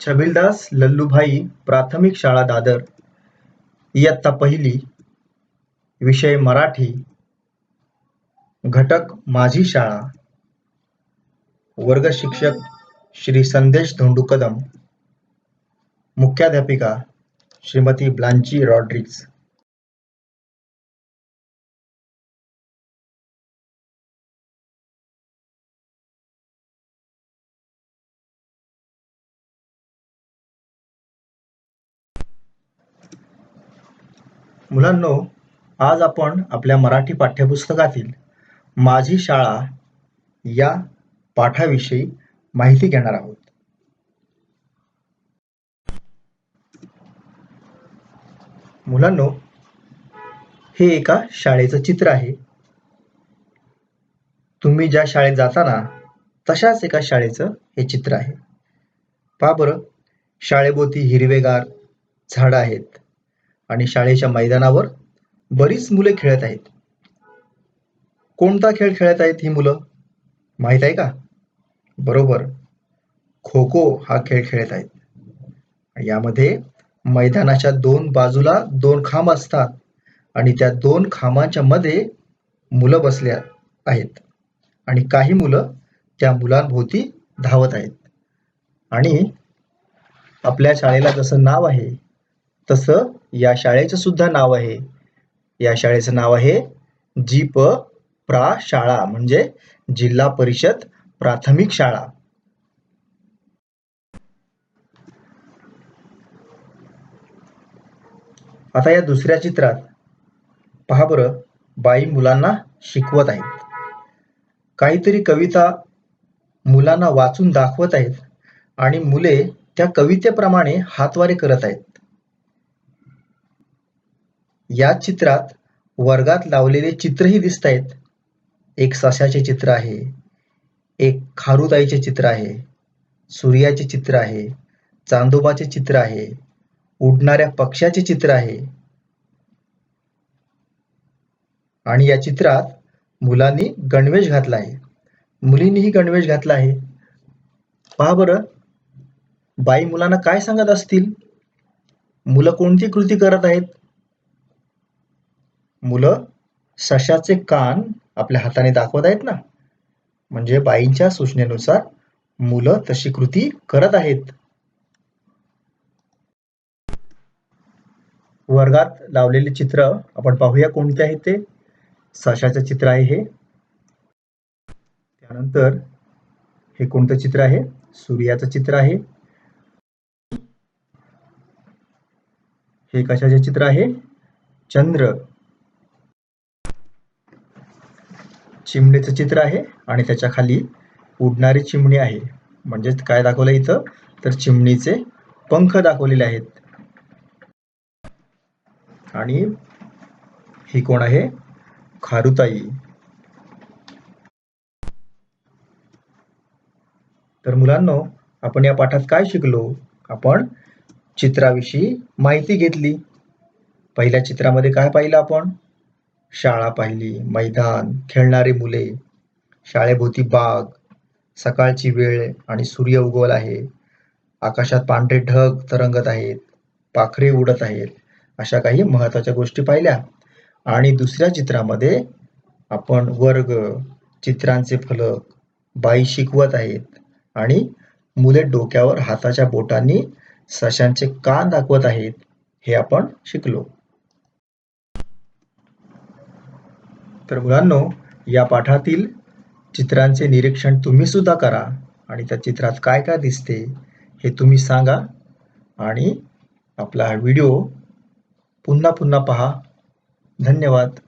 छबिलदास लल्लूभाई प्राथमिक शाळा दादर, इयत्ता पहिली, विषय मराठी, घटक माझी शाळा, वर्ग शिक्षक श्री संदेश धोंडू कदम, मुख्याध्यापिका श्रीमती ब्लांची रॉड्रिग्स. मुलांनो, आज आपण आपल्या मराठी पाठ्यपुस्तकातील माझी शाळा या पाठाविषयी माहिती घेणार आहोत. मुलांनो, हे एका शाळेचं चित्र आहे. तुम्ही ज्या शाळेत जाता ना, तशाच एका शाळेचं हे चित्र आहे. पहा बरं, शाळेभोवती हिरवेगार झाडं आहेत आणि शाळेच्या मैदानावर बरीच मुले खेळत आहेत. कोणता खेळ खेळत आहेत ही मुलं माहित आहे का? बरोबर, खो खो हा खेळ खेळत आहेत. यामध्ये मैदानाच्या दोन बाजूला दोन खांब असतात आणि त्या दोन खांबांच्या मध्ये मुलं बसले आहेत आणि काही मुलं त्या मुलांभोवती धावत आहेत. आणि आपल्या शाळेला जसं नाव आहे तसं या शाळेचं सुद्धा नाव आहे. या शाळेचं नाव आहे जी.प.प्रा. शाळा, म्हणजे जिल्हा परिषद प्राथमिक शाळा. आता या दुसऱ्या चित्रात पहा बरं, बाई मुलांना शिकवत आहेत. काहीतरी कविता मुलांना वाचून दाखवत आहेत आणि मुले त्या कवितेप्रमाणे हातवारे करत आहेत. या चित्रात वर्गात लावलेले चित्रही दिसत आहेत. एक सशाचे चित्र आहे, एक खारुताईचे चित्र आहे, सूर्याचे चित्र आहे, चांदोबाचे चित्र आहे, उडणाऱ्या पक्ष्याचे चित्र आहे. आणि या चित्रात मुलांनी गणवेश घातला आहे, मुलींनीही गणवेश घातला आहे. पहा बरं, बाई मुलांना काय सांगत असतील? मुलं कोणती कृती करत आहेत? मुलं सशाचे कान आपल्या हाताने दाखवत आहेत ना, म्हणजे बाईंच्या सूचनेनुसार मुलं तशी कृती करत आहेत. वर्गात लावलेले चित्र आपण पाहूया कोणते आहे ते. सशाचं चित्र आहे हे. त्यानंतर हे कोणतं चित्र आहे? सूर्याचं चित्र आहे. हे कशाचे चित्र आहे? चंद्र. चिमणीचं चित्र आहे आणि त्याच्या खाली उडणारी चिमणी आहे. म्हणजेच काय दाखवलं इथं? तर चिमणीचे पंख दाखवलेले आहेत. आणि ही कोण आहे? खारुताई. तर मुलांनो, आपण या पाठात काय शिकलो? आपण चित्राविषयी माहिती घेतली. पहिल्या चित्रामध्ये काय पाहिलं आपण? शाळा पाहिली, मैदान, खेळणारी मुले, शाळेभोवती बाग, सकाळची वेळ आणि सूर्य उगवला आहे, आकाशात पांढरे ढग तरंगत आहेत, पाखरे उडत आहेत, अशा काही महत्त्वाच्या गोष्टी पाहिल्या. आणि दुसऱ्या चित्रामध्ये आपण वर्ग, चित्रांचे फलक, बाई शिकवत आहेत आणि मुले डोक्यावर हाताच्या बोटांनी सशांचे कान दाखवत आहेत, हे आपण शिकलो. तर मुलांनो, या पाठातील चित्रांचे निरीक्षण तुम्ही सुद्धा करा आणि त्या चित्रात काय काय दिसते हे तुम्ही सांगा आणि आपला हा व्हिडिओ पुन्हा पुन्हा पहा. धन्यवाद.